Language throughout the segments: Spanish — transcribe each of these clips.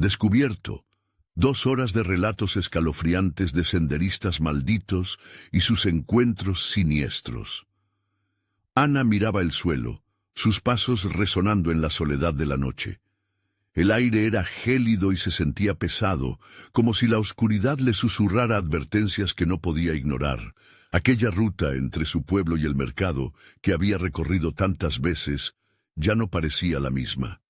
Descubierto. 2 horas de relatos escalofriantes de senderistas malditos y sus encuentros siniestros. Ana miraba el suelo, sus pasos resonando en la soledad de la noche. El aire era gélido y se sentía pesado, como si la oscuridad le susurrara advertencias que no podía ignorar. Aquella ruta entre su pueblo y el mercado, que había recorrido tantas veces, ya no parecía la misma.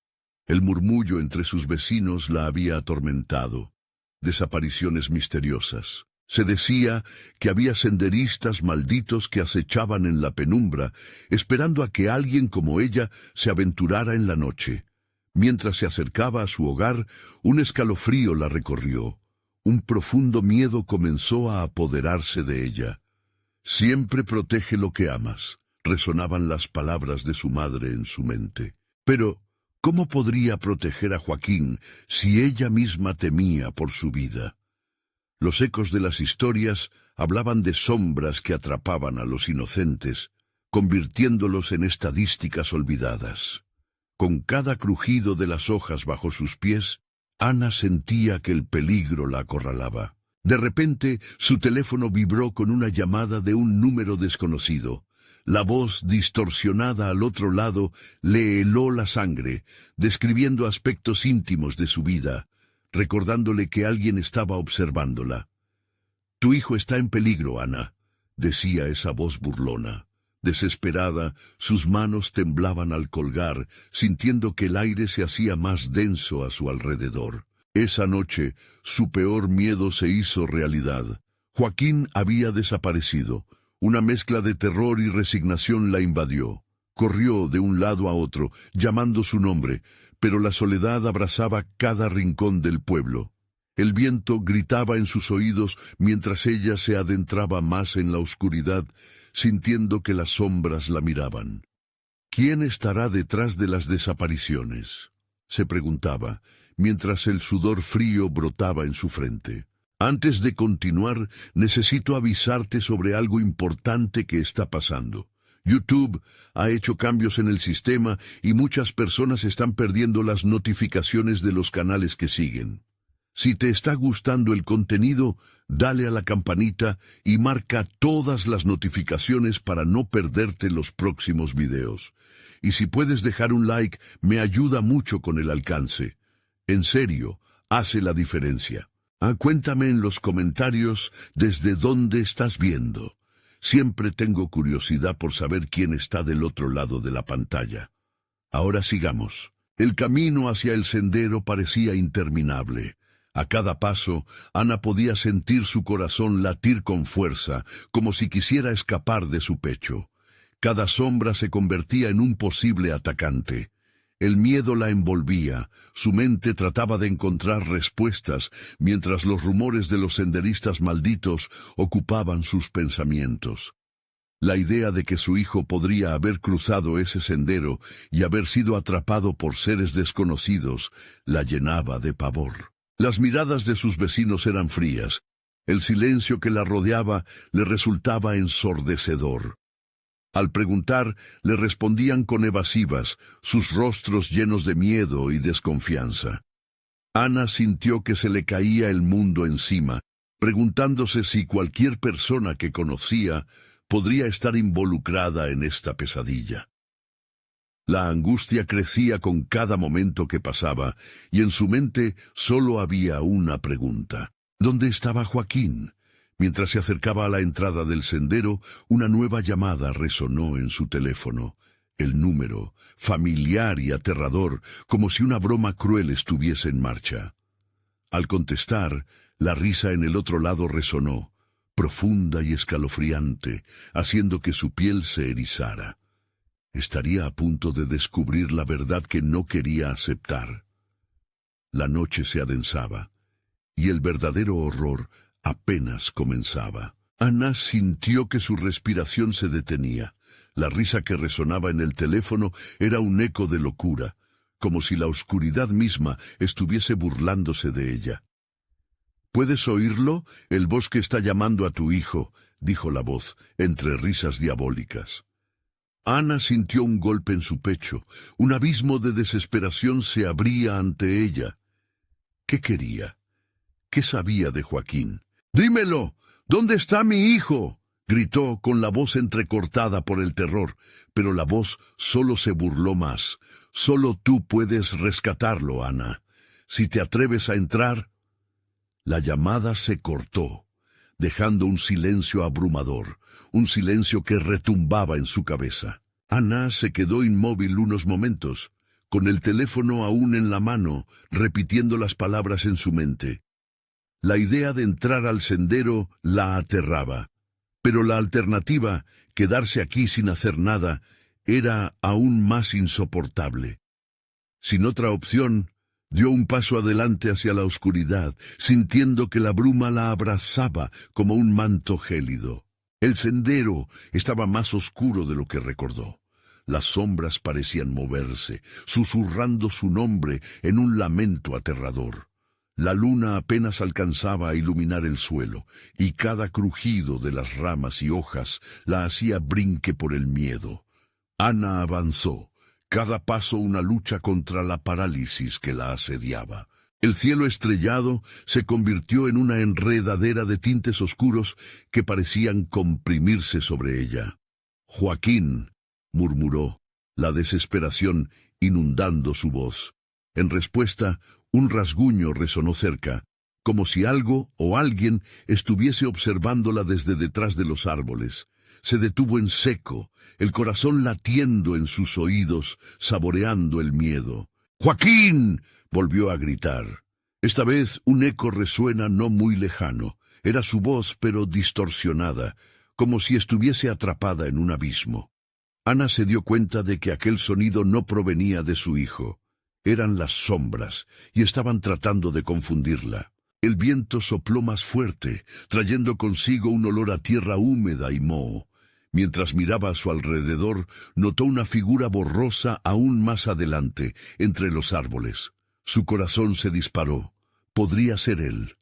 El murmullo entre sus vecinos la había atormentado. Desapariciones misteriosas. Se decía que había senderistas malditos que acechaban en la penumbra, esperando a que alguien como ella se aventurara en la noche. Mientras se acercaba a su hogar, un escalofrío la recorrió. Un profundo miedo comenzó a apoderarse de ella. Siempre protege lo que amas, resonaban las palabras de su madre en su mente. Pero, ¿cómo podría proteger a Joaquín si ella misma temía por su vida? Los ecos de las historias hablaban de sombras que atrapaban a los inocentes, convirtiéndolos en estadísticas olvidadas. Con cada crujido de las hojas bajo sus pies, Ana sentía que el peligro la acorralaba. De repente, su teléfono vibró con una llamada de un número desconocido. La voz distorsionada al otro lado le heló la sangre, describiendo aspectos íntimos de su vida, recordándole que alguien estaba observándola. «Tu hijo está en peligro, Ana», decía esa voz burlona. Desesperada, sus manos temblaban al colgar, sintiendo que el aire se hacía más denso a su alrededor. Esa noche, su peor miedo se hizo realidad. Joaquín había desaparecido. Una mezcla de terror y resignación la invadió. Corrió de un lado a otro, llamando su nombre, pero la soledad abrazaba cada rincón del pueblo. El viento gritaba en sus oídos mientras ella se adentraba más en la oscuridad, sintiendo que las sombras la miraban. ¿Quién estará detrás de las desapariciones?, se preguntaba, mientras el sudor frío brotaba en su frente. Antes de continuar, necesito avisarte sobre algo importante que está pasando. YouTube ha hecho cambios en el sistema y muchas personas están perdiendo las notificaciones de los canales que siguen. Si te está gustando el contenido, dale a la campanita y marca todas las notificaciones para no perderte los próximos videos. Y si puedes dejar un like, me ayuda mucho con el alcance. En serio, hace la diferencia. Cuéntame en los comentarios desde dónde estás viendo. Siempre tengo curiosidad por saber quién está del otro lado de la pantalla. Ahora sigamos. El camino hacia el sendero parecía interminable. A cada paso, Ana podía sentir su corazón latir con fuerza, como si quisiera escapar de su pecho. Cada sombra se convertía en un posible atacante. El miedo la envolvía, su mente trataba de encontrar respuestas, mientras los rumores de los senderistas malditos ocupaban sus pensamientos. La idea de que su hijo podría haber cruzado ese sendero y haber sido atrapado por seres desconocidos la llenaba de pavor. Las miradas de sus vecinos eran frías. El silencio que la rodeaba le resultaba ensordecedor. Al preguntar, le respondían con evasivas, sus rostros llenos de miedo y desconfianza. Ana sintió que se le caía el mundo encima, preguntándose si cualquier persona que conocía podría estar involucrada en esta pesadilla. La angustia crecía con cada momento que pasaba, y en su mente solo había una pregunta. ¿Dónde estaba Joaquín? Mientras se acercaba a la entrada del sendero, una nueva llamada resonó en su teléfono. El número, familiar y aterrador, como si una broma cruel estuviese en marcha. Al contestar, la risa en el otro lado resonó, profunda y escalofriante, haciendo que su piel se erizara. Estaría a punto de descubrir la verdad que no quería aceptar. La noche se adensaba, y el verdadero horror apenas comenzaba. Ana sintió que su respiración se detenía. La risa que resonaba en el teléfono era un eco de locura, como si la oscuridad misma estuviese burlándose de ella. «¿Puedes oírlo? El bosque está llamando a tu hijo», dijo la voz, entre risas diabólicas. Ana sintió un golpe en su pecho. Un abismo de desesperación se abría ante ella. ¿Qué quería? ¿Qué sabía de Joaquín? «¡Dímelo! ¿Dónde está mi hijo?», gritó con la voz entrecortada por el terror, pero la voz solo se burló más. «Solo tú puedes rescatarlo, Ana. Si te atreves a entrar...» La llamada se cortó, dejando un silencio abrumador, un silencio que retumbaba en su cabeza. Ana se quedó inmóvil unos momentos, con el teléfono aún en la mano, repitiendo las palabras en su mente. La idea de entrar al sendero la aterraba, pero la alternativa, quedarse aquí sin hacer nada, era aún más insoportable. Sin otra opción, dio un paso adelante hacia la oscuridad, sintiendo que la bruma la abrazaba como un manto gélido. El sendero estaba más oscuro de lo que recordó. Las sombras parecían moverse, susurrando su nombre en un lamento aterrador. La luna apenas alcanzaba a iluminar el suelo, y cada crujido de las ramas y hojas la hacía brinque por el miedo. Ana avanzó, cada paso una lucha contra la parálisis que la asediaba. El cielo estrellado se convirtió en una enredadera de tintes oscuros que parecían comprimirse sobre ella. «Joaquín», murmuró, la desesperación inundando su voz. En respuesta, un rasguño resonó cerca, como si algo o alguien estuviese observándola desde detrás de los árboles. Se detuvo en seco, el corazón latiendo en sus oídos, saboreando el miedo. «¡Joaquín!», volvió a gritar. Esta vez un eco resuena no muy lejano. Era su voz, pero distorsionada, como si estuviese atrapada en un abismo. Ana se dio cuenta de que aquel sonido no provenía de su hijo. Eran las sombras, y estaban tratando de confundirla. El viento sopló más fuerte, trayendo consigo un olor a tierra húmeda y moho. Mientras miraba a su alrededor, notó una figura borrosa aún más adelante, entre los árboles. Su corazón se disparó. Podría ser él.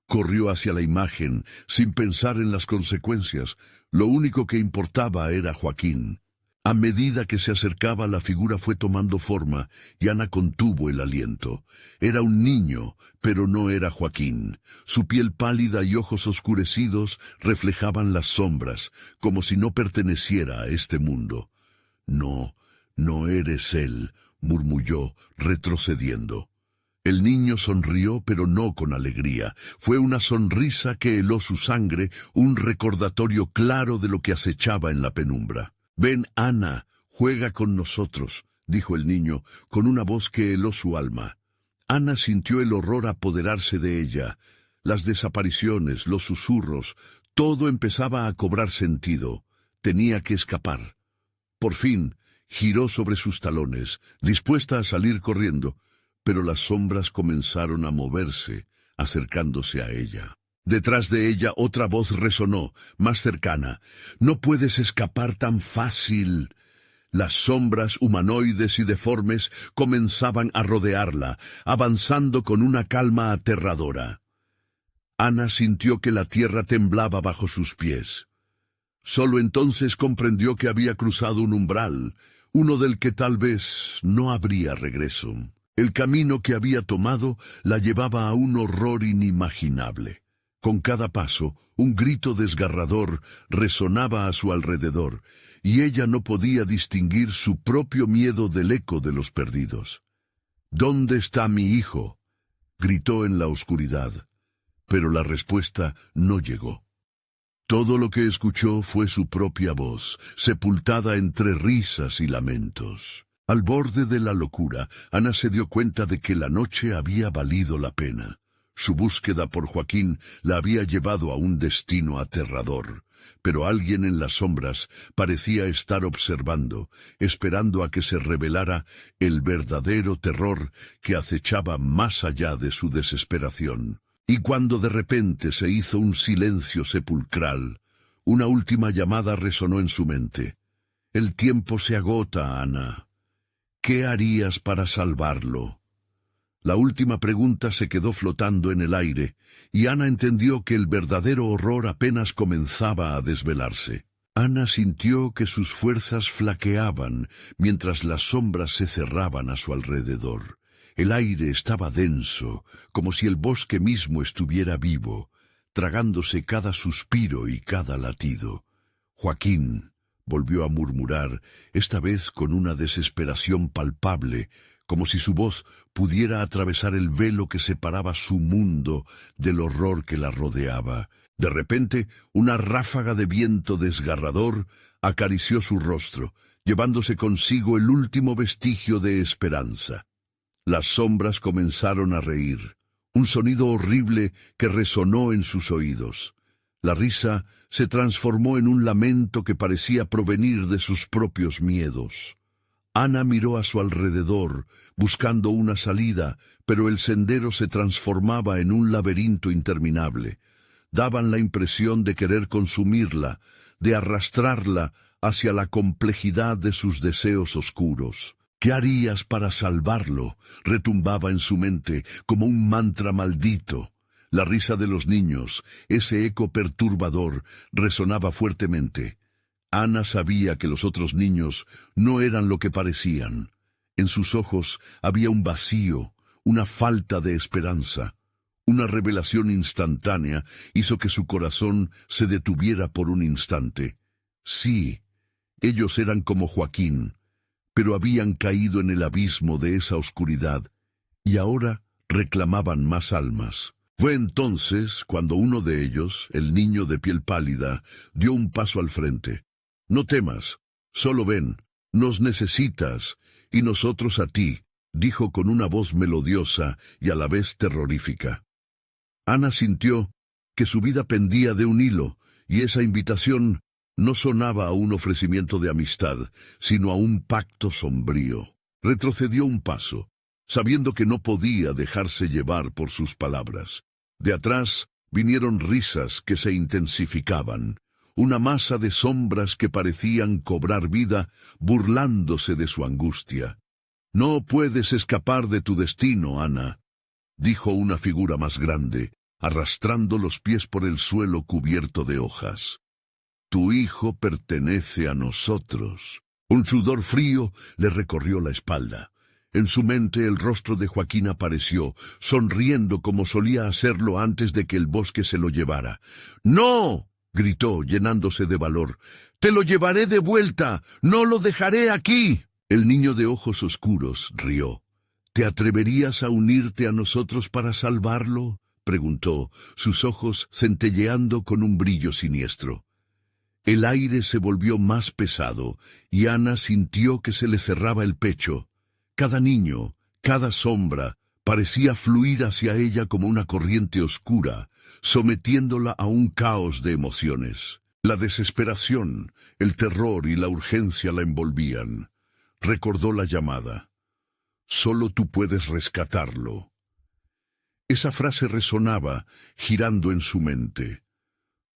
Corrió hacia la imagen, sin pensar en las consecuencias. Lo único que importaba era Joaquín. A medida que se acercaba, la figura fue tomando forma, y Ana contuvo el aliento. Era un niño, pero no era Joaquín. Su piel pálida y ojos oscurecidos reflejaban las sombras, como si no perteneciera a este mundo. «No, no eres él», murmulló, retrocediendo. El niño sonrió, pero no con alegría. Fue una sonrisa que heló su sangre, un recordatorio claro de lo que acechaba en la penumbra. «Ven, Ana, juega con nosotros», dijo el niño, con una voz que heló su alma. Ana sintió el horror apoderarse de ella. Las desapariciones, los susurros, todo empezaba a cobrar sentido. Tenía que escapar. Por fin, giró sobre sus talones, dispuesta a salir corriendo, pero las sombras comenzaron a moverse, acercándose a ella. Detrás de ella otra voz resonó, más cercana. «No puedes escapar tan fácil». Las sombras humanoides y deformes comenzaban a rodearla, avanzando con una calma aterradora. Ana sintió que la tierra temblaba bajo sus pies. Solo entonces comprendió que había cruzado un umbral, uno del que tal vez no habría regreso. El camino que había tomado la llevaba a un horror inimaginable. Con cada paso, un grito desgarrador resonaba a su alrededor, y ella no podía distinguir su propio miedo del eco de los perdidos. «¿Dónde está mi hijo?», gritó en la oscuridad, pero la respuesta no llegó. Todo lo que escuchó fue su propia voz, sepultada entre risas y lamentos. Al borde de la locura, Ana se dio cuenta de que la noche había valido la pena. Su búsqueda por Joaquín la había llevado a un destino aterrador, pero alguien en las sombras parecía estar observando, esperando a que se revelara el verdadero terror que acechaba más allá de su desesperación. Y cuando de repente se hizo un silencio sepulcral, una última llamada resonó en su mente. «El tiempo se agota, Ana. ¿Qué harías para salvarlo?». La última pregunta se quedó flotando en el aire, y Ana entendió que el verdadero horror apenas comenzaba a desvelarse. Ana sintió que sus fuerzas flaqueaban mientras las sombras se cerraban a su alrededor. El aire estaba denso, como si el bosque mismo estuviera vivo, tragándose cada suspiro y cada latido. Joaquín volvió a murmurar, esta vez con una desesperación palpable, como si su voz pudiera atravesar el velo que separaba su mundo del horror que la rodeaba. De repente, una ráfaga de viento desgarrador acarició su rostro, llevándose consigo el último vestigio de esperanza. Las sombras comenzaron a reír, un sonido horrible que resonó en sus oídos. La risa se transformó en un lamento que parecía provenir de sus propios miedos. Ana miró a su alrededor, buscando una salida, pero el sendero se transformaba en un laberinto interminable. Daban la impresión de querer consumirla, de arrastrarla hacia la complejidad de sus deseos oscuros. ¿Qué harías para salvarlo?, retumbaba en su mente como un mantra maldito. La risa de los niños, ese eco perturbador, resonaba fuertemente. Ana sabía que los otros niños no eran lo que parecían. En sus ojos había un vacío, una falta de esperanza. Una revelación instantánea hizo que su corazón se detuviera por un instante. Sí, ellos eran como Joaquín, pero habían caído en el abismo de esa oscuridad, y ahora reclamaban más almas. Fue entonces cuando uno de ellos, el niño de piel pálida, dio un paso al frente. «No temas, solo ven, nos necesitas, y nosotros a ti», dijo con una voz melodiosa y a la vez terrorífica. Ana sintió que su vida pendía de un hilo, y esa invitación no sonaba a un ofrecimiento de amistad, sino a un pacto sombrío. Retrocedió un paso, sabiendo que no podía dejarse llevar por sus palabras. De atrás vinieron risas que se intensificaban, una masa de sombras que parecían cobrar vida, burlándose de su angustia. «No puedes escapar de tu destino, Ana», dijo una figura más grande, arrastrando los pies por el suelo cubierto de hojas. «Tu hijo pertenece a nosotros». Un sudor frío le recorrió la espalda. En su mente el rostro de Joaquín apareció, sonriendo como solía hacerlo antes de que el bosque se lo llevara. «¡No!», gritó, llenándose de valor. «¡Te lo llevaré de vuelta! ¡No lo dejaré aquí!». El niño de ojos oscuros rió. «¿Te atreverías a unirte a nosotros para salvarlo?», preguntó, sus ojos centelleando con un brillo siniestro. El aire se volvió más pesado, y Ana sintió que se le cerraba el pecho. Cada niño, cada sombra, parecía fluir hacia ella como una corriente oscura, sometiéndola a un caos de emociones. La desesperación, el terror y la urgencia la envolvían. Recordó la llamada. «Solo tú puedes rescatarlo». Esa frase resonaba, girando en su mente.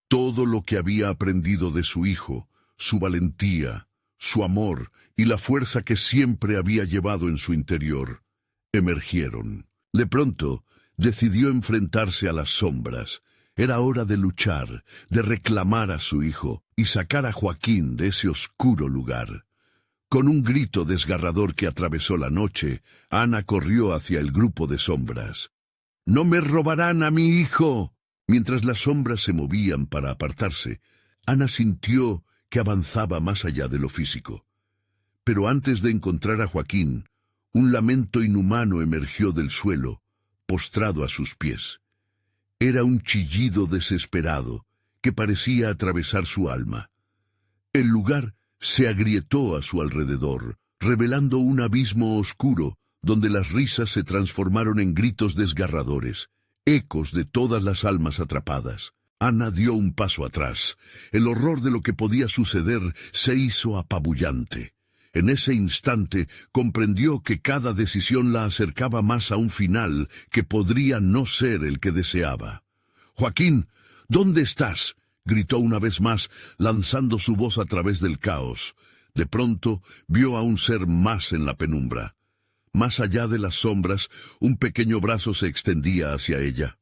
Todo lo que había aprendido de su hijo, su valentía, su amor y la fuerza que siempre había llevado en su interior, emergieron. De pronto, decidió enfrentarse a las sombras. Era hora de luchar, de reclamar a su hijo y sacar a Joaquín de ese oscuro lugar. Con un grito desgarrador que atravesó la noche, Ana corrió hacia el grupo de sombras. «¡No me robarán a mi hijo!». Mientras las sombras se movían para apartarse, Ana sintió que avanzaba más allá de lo físico. Pero antes de encontrar a Joaquín, un lamento inhumano emergió del suelo, postrado a sus pies. Era un chillido desesperado que parecía atravesar su alma. El lugar se agrietó a su alrededor, revelando un abismo oscuro donde las risas se transformaron en gritos desgarradores, ecos de todas las almas atrapadas. Ana dio un paso atrás. El horror de lo que podía suceder se hizo apabullante. En ese instante comprendió que cada decisión la acercaba más a un final que podría no ser el que deseaba. «Joaquín, ¿dónde estás?», gritó una vez más, lanzando su voz a través del caos. De pronto vio a un ser más en la penumbra. Más allá de las sombras, un pequeño brazo se extendía hacia ella.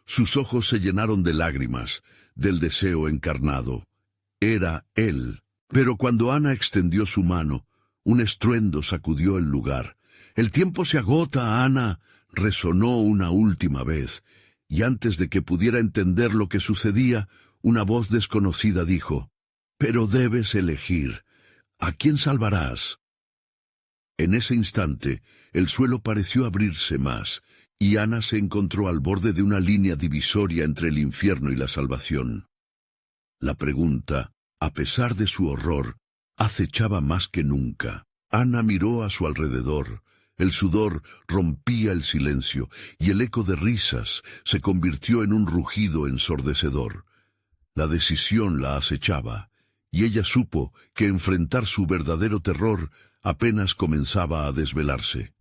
Sus ojos se llenaron de lágrimas, del deseo encarnado. Era él. Pero cuando Ana extendió su mano, un estruendo sacudió el lugar. El tiempo se agota, Ana, resonó una última vez, y antes de que pudiera entender lo que sucedía, una voz desconocida dijo: «Pero debes elegir. ¿A quién salvarás?». En ese instante, el suelo pareció abrirse más, y Ana se encontró al borde de una línea divisoria entre el infierno y la salvación. La pregunta, a pesar de su horror, acechaba más que nunca. Ana miró a su alrededor. El sudor rompía el silencio, y el eco de risas se convirtió en un rugido ensordecedor. La decisión la acechaba, y ella supo que enfrentar su verdadero terror apenas comenzaba a desvelarse.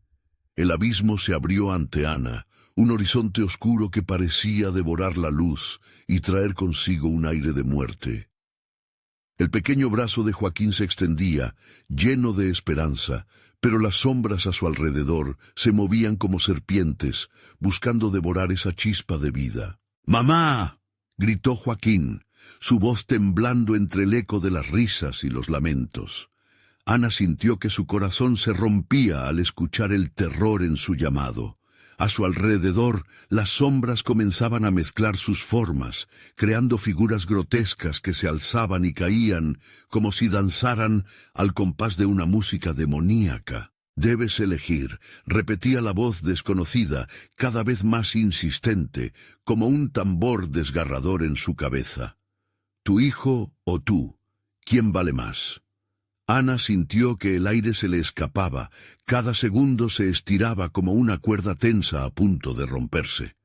El abismo se abrió ante Ana, un horizonte oscuro que parecía devorar la luz y traer consigo un aire de muerte. El pequeño brazo de Joaquín se extendía, lleno de esperanza, pero las sombras a su alrededor se movían como serpientes, buscando devorar esa chispa de vida. «¡Mamá!», gritó Joaquín, su voz temblando entre el eco de las risas y los lamentos. Ana sintió que su corazón se rompía al escuchar el terror en su llamado. A su alrededor, las sombras comenzaban a mezclar sus formas, creando figuras grotescas que se alzaban y caían, como si danzaran al compás de una música demoníaca. «Debes elegir», repetía la voz desconocida, cada vez más insistente, como un tambor desgarrador en su cabeza. «¿Tu hijo o tú? ¿Quién vale más?». Ana sintió que el aire se le escapaba, cada segundo se estiraba como una cuerda tensa a punto de romperse.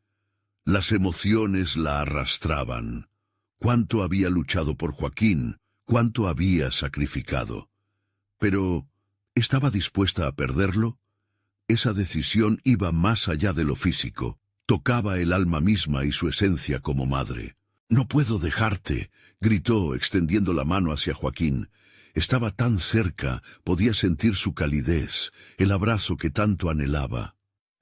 Las emociones la arrastraban. Cuánto había luchado por Joaquín, cuánto había sacrificado. Pero, ¿estaba dispuesta a perderlo? Esa decisión iba más allá de lo físico, tocaba el alma misma y su esencia como madre. «No puedo dejarte», gritó, extendiendo la mano hacia Joaquín. Estaba tan cerca, podía sentir su calidez, el abrazo que tanto anhelaba.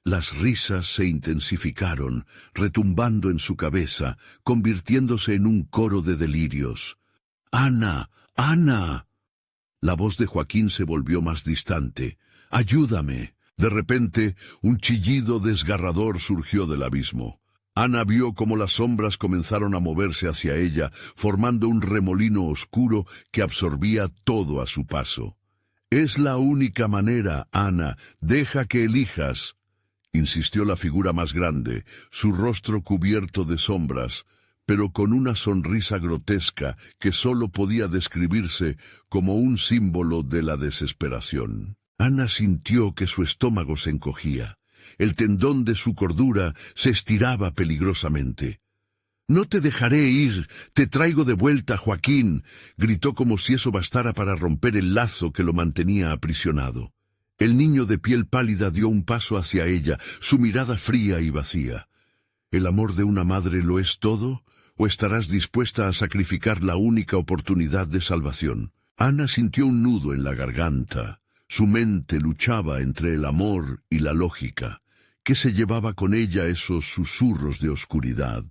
Las risas se intensificaron, retumbando en su cabeza, convirtiéndose en un coro de delirios. «¡Ana! ¡Ana!». La voz de Joaquín se volvió más distante. «¡Ayúdame!». De repente, un chillido desgarrador surgió del abismo. Ana vio cómo las sombras comenzaron a moverse hacia ella, formando un remolino oscuro que absorbía todo a su paso. «Es la única manera, Ana, deja que elijas», insistió la figura más grande, su rostro cubierto de sombras, pero con una sonrisa grotesca que sólo podía describirse como un símbolo de la desesperación. Ana sintió que su estómago se encogía. El tendón de su cordura se estiraba peligrosamente. «No te dejaré ir, te traigo de vuelta, Joaquín», gritó como si eso bastara para romper el lazo que lo mantenía aprisionado. El niño de piel pálida dio un paso hacia ella, su mirada fría y vacía. ¿El amor de una madre lo es todo, o estarás dispuesta a sacrificar la única oportunidad de salvación? Ana sintió un nudo en la garganta. Su mente luchaba entre el amor y la lógica. ¿Qué se llevaba con ella esos susurros de oscuridad?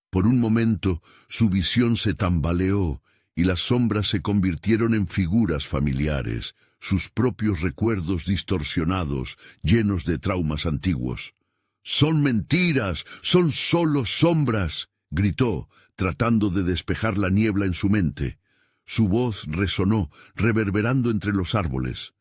Por un momento, su visión se tambaleó y las sombras se convirtieron en figuras familiares, sus propios recuerdos distorsionados, llenos de traumas antiguos. «¡Son mentiras! ¡Son solo sombras!», gritó, tratando de despejar la niebla en su mente. Su voz resonó, reverberando entre los árboles.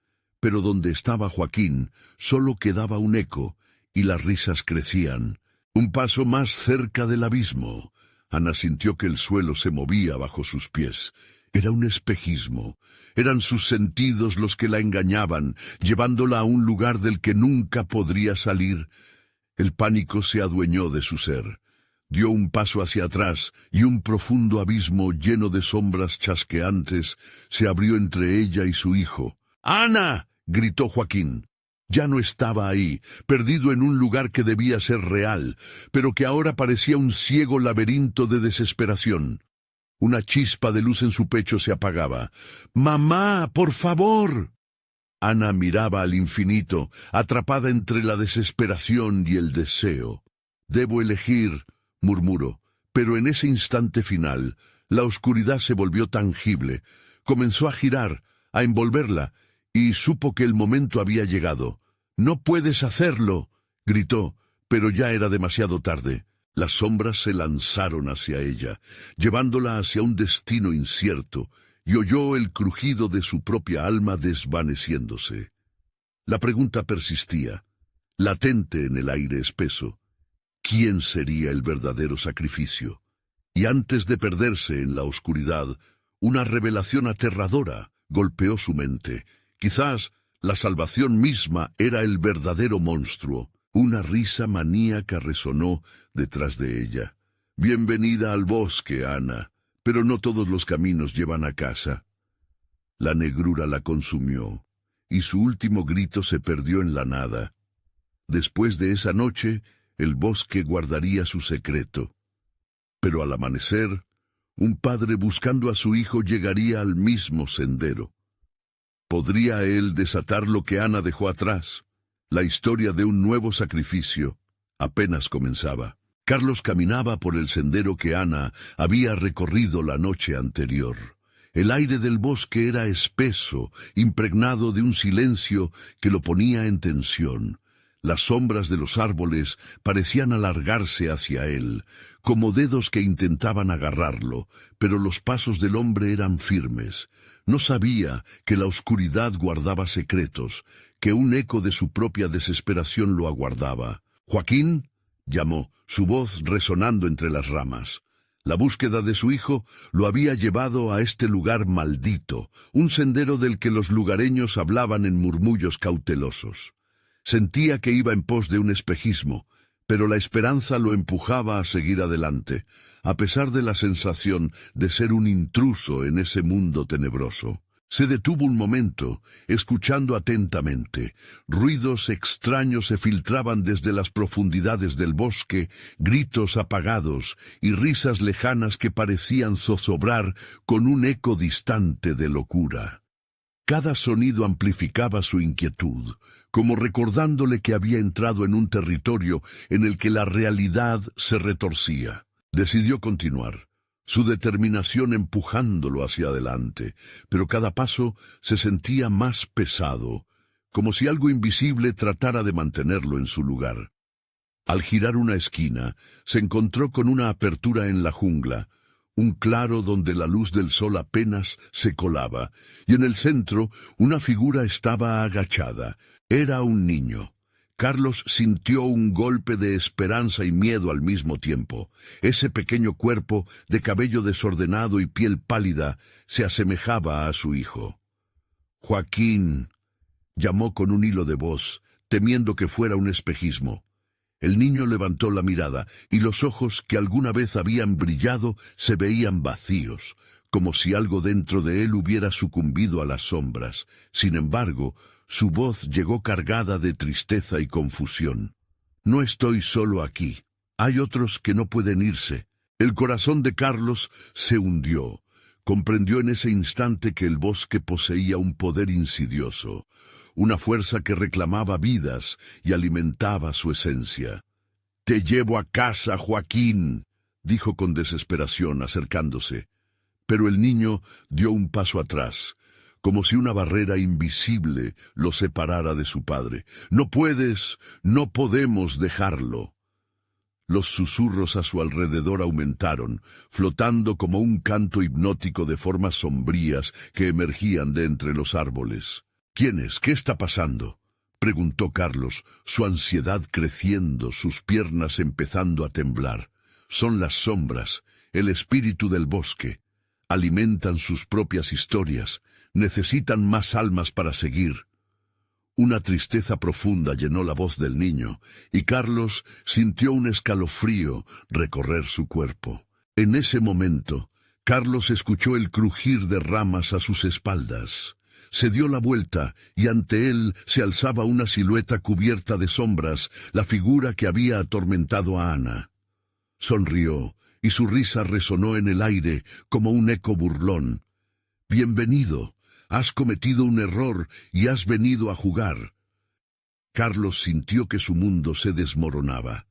Pero donde estaba Joaquín, solo quedaba un eco, y las risas crecían. Un paso más cerca del abismo. Ana sintió que el suelo se movía bajo sus pies. Era un espejismo. Eran sus sentidos los que la engañaban, llevándola a un lugar del que nunca podría salir. El pánico se adueñó de su ser. Dio un paso hacia atrás, y un profundo abismo lleno de sombras chasqueantes se abrió entre ella y su hijo. «¡Ana!», gritó Joaquín. Ya no estaba ahí, perdido en un lugar que debía ser real, pero que ahora parecía un ciego laberinto de desesperación. Una chispa de luz en su pecho se apagaba. «¡Mamá, por favor!». Ana miraba al infinito, atrapada entre la desesperación y el deseo. «Debo elegir», murmuró, pero en ese instante final, la oscuridad se volvió tangible. Comenzó a girar, a envolverla, y supo que el momento había llegado. «No puedes hacerlo», gritó, pero ya era demasiado tarde. Las sombras se lanzaron hacia ella, llevándola hacia un destino incierto, y oyó el crujido de su propia alma desvaneciéndose. La pregunta persistía, latente en el aire espeso. ¿Quién sería el verdadero sacrificio? Y antes de perderse en la oscuridad, una revelación aterradora golpeó su mente. Quizás la salvación misma era el verdadero monstruo. Una risa maníaca resonó detrás de ella. «Bienvenida al bosque, Ana, pero no todos los caminos llevan a casa». La negrura la consumió, y su último grito se perdió en la nada. Después de esa noche, el bosque guardaría su secreto. Pero al amanecer, un padre buscando a su hijo llegaría al mismo sendero. ¿Podría él desatar lo que Ana dejó atrás? La historia de un nuevo sacrificio apenas comenzaba. Carlos caminaba por el sendero que Ana había recorrido la noche anterior. El aire del bosque era espeso, impregnado de un silencio que lo ponía en tensión. Las sombras de los árboles parecían alargarse hacia él, como dedos que intentaban agarrarlo, pero los pasos del hombre eran firmes. No sabía que la oscuridad guardaba secretos, que un eco de su propia desesperación lo aguardaba. «Joaquín», llamó, su voz resonando entre las ramas. La búsqueda de su hijo lo había llevado a este lugar maldito, un sendero del que los lugareños hablaban en murmullos cautelosos. Sentía que iba en pos de un espejismo, pero la esperanza lo empujaba a seguir adelante, a pesar de la sensación de ser un intruso en ese mundo tenebroso. Se detuvo un momento, escuchando atentamente. Ruidos extraños se filtraban desde las profundidades del bosque, gritos apagados y risas lejanas que parecían zozobrar con un eco distante de locura. Cada sonido amplificaba su inquietud, como recordándole que había entrado en un territorio en el que la realidad se retorcía. Decidió continuar, su determinación empujándolo hacia adelante, pero cada paso se sentía más pesado, como si algo invisible tratara de mantenerlo en su lugar. Al girar una esquina, se encontró con una apertura en la jungla, un claro donde la luz del sol apenas se colaba, y en el centro una figura estaba agachada. Era un niño. Carlos sintió un golpe de esperanza y miedo al mismo tiempo. Ese pequeño cuerpo, de cabello desordenado y piel pálida, se asemejaba a su hijo. «Joaquín», llamó con un hilo de voz, temiendo que fuera un espejismo. El niño levantó la mirada, y los ojos que alguna vez habían brillado se veían vacíos, como si algo dentro de él hubiera sucumbido a las sombras. Sin embargo, su voz llegó cargada de tristeza y confusión. «No estoy solo aquí. Hay otros que no pueden irse». El corazón de Carlos se hundió. Comprendió en ese instante que el bosque poseía un poder insidioso, una fuerza que reclamaba vidas y alimentaba su esencia. «Te llevo a casa, Joaquín», dijo con desesperación, acercándose. Pero el niño dio un paso atrás, como si una barrera invisible lo separara de su padre. «No puedes, no podemos dejarlo». Los susurros a su alrededor aumentaron, flotando como un canto hipnótico de formas sombrías que emergían de entre los árboles. «¿Quién es? ¿Qué está pasando?», preguntó Carlos, su ansiedad creciendo, sus piernas empezando a temblar. «Son las sombras, el espíritu del bosque. Alimentan sus propias historias, necesitan más almas para seguir». Una tristeza profunda llenó la voz del niño, y Carlos sintió un escalofrío recorrer su cuerpo. En ese momento, Carlos escuchó el crujir de ramas a sus espaldas. Se dio la vuelta, y ante él se alzaba una silueta cubierta de sombras, la figura que había atormentado a Ana. Sonrió, y su risa resonó en el aire como un eco burlón. «Bienvenido. Has cometido un error y has venido a jugar». Carlos sintió que su mundo se desmoronaba.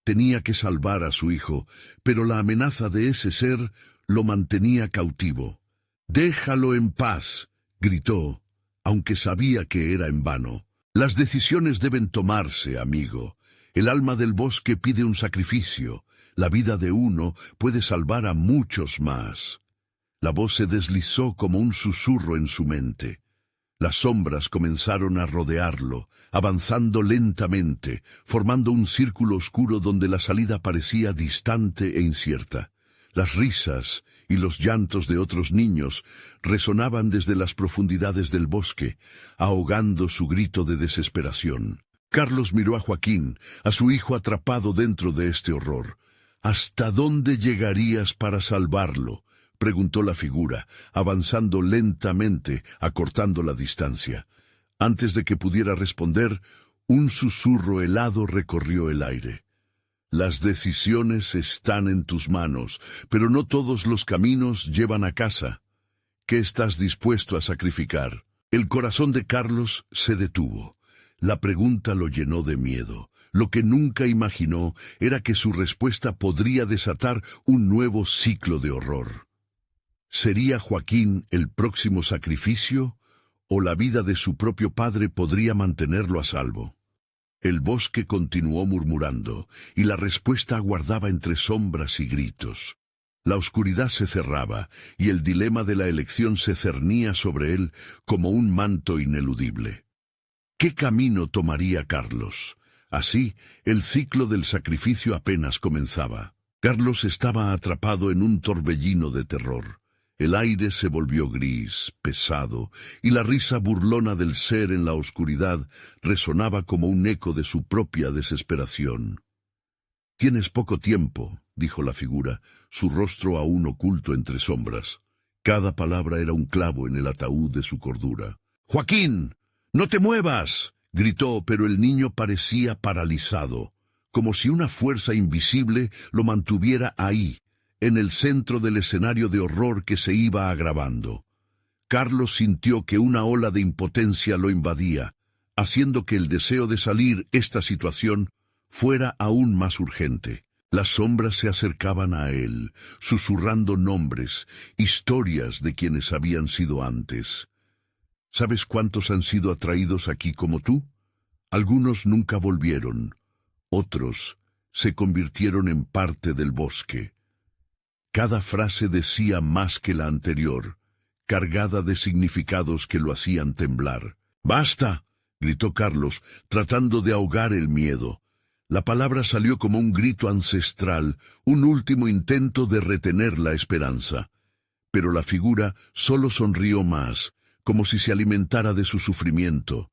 Tenía que salvar a su hijo, pero la amenaza de ese ser lo mantenía cautivo. «Déjalo en paz», gritó, aunque sabía que era en vano. Las decisiones deben tomarse, amigo. El alma del bosque pide un sacrificio. La vida de uno puede salvar a muchos más. La voz se deslizó como un susurro en su mente. Las sombras comenzaron a rodearlo, avanzando lentamente, formando un círculo oscuro donde la salida parecía distante e incierta. Las risas y los llantos de otros niños resonaban desde las profundidades del bosque, ahogando su grito de desesperación. Carlos miró a Joaquín, a su hijo atrapado dentro de este horror. ¿Hasta dónde llegarías para salvarlo?, preguntó la figura, avanzando lentamente, acortando la distancia. Antes de que pudiera responder, un susurro helado recorrió el aire. Las decisiones están en tus manos, pero no todos los caminos llevan a casa. ¿Qué estás dispuesto a sacrificar? El corazón de Carlos se detuvo. La pregunta lo llenó de miedo. Lo que nunca imaginó era que su respuesta podría desatar un nuevo ciclo de horror. ¿Sería Joaquín el próximo sacrificio, o la vida de su propio padre podría mantenerlo a salvo? El bosque continuó murmurando, y la respuesta aguardaba entre sombras y gritos. La oscuridad se cerraba, y el dilema de la elección se cernía sobre él como un manto ineludible. ¿Qué camino tomaría Carlos? Así, el ciclo del sacrificio apenas comenzaba. Carlos estaba atrapado en un torbellino de terror. El aire se volvió gris, pesado, y la risa burlona del ser en la oscuridad resonaba como un eco de su propia desesperación. «Tienes poco tiempo», dijo la figura, su rostro aún oculto entre sombras. Cada palabra era un clavo en el ataúd de su cordura. «¡Joaquín! ¡No te muevas!», gritó, pero el niño parecía paralizado, como si una fuerza invisible lo mantuviera ahí, en el centro del escenario de horror que se iba agravando. Carlos sintió que una ola de impotencia lo invadía, haciendo que el deseo de salir esta situación fuera aún más urgente. Las sombras se acercaban a él, susurrando nombres, historias de quienes habían sido antes. ¿Sabes cuántos han sido atraídos aquí como tú? Algunos nunca volvieron, otros se convirtieron en parte del bosque. Cada frase decía más que la anterior, cargada de significados que lo hacían temblar. «¡Basta!», gritó Carlos, tratando de ahogar el miedo. La palabra salió como un grito ancestral, un último intento de retener la esperanza. Pero la figura solo sonrió más, como si se alimentara de su sufrimiento.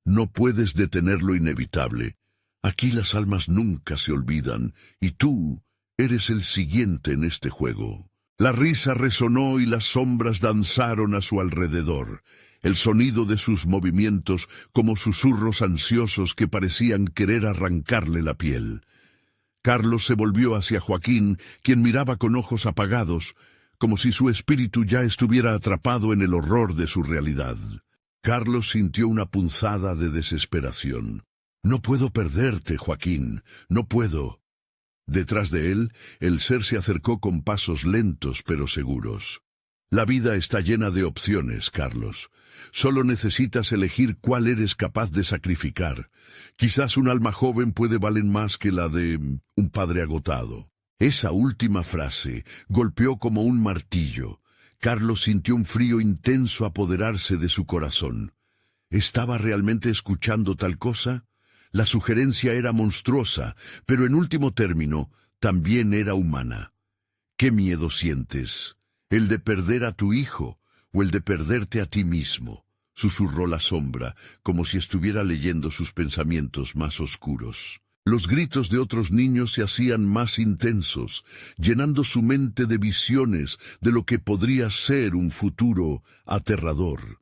«No puedes detener lo inevitable. Aquí las almas nunca se olvidan, y tú eres el siguiente en este juego». La risa resonó y las sombras danzaron a su alrededor, el sonido de sus movimientos como susurros ansiosos que parecían querer arrancarle la piel. Carlos se volvió hacia Joaquín, quien miraba con ojos apagados, como si su espíritu ya estuviera atrapado en el horror de su realidad. Carlos sintió una punzada de desesperación. «No puedo perderte, Joaquín, no puedo». Detrás de él, el ser se acercó con pasos lentos pero seguros. «La vida está llena de opciones, Carlos. Solo necesitas elegir cuál eres capaz de sacrificar. Quizás un alma joven puede valer más que la de un padre agotado». Esa última frase golpeó como un martillo. Carlos sintió un frío intenso apoderarse de su corazón. ¿Estaba realmente escuchando tal cosa? La sugerencia era monstruosa, pero en último término, también era humana. ¿Qué miedo sientes? ¿El de perder a tu hijo o el de perderte a ti mismo?, susurró la sombra, como si estuviera leyendo sus pensamientos más oscuros. Los gritos de otros niños se hacían más intensos, llenando su mente de visiones de lo que podría ser un futuro aterrador.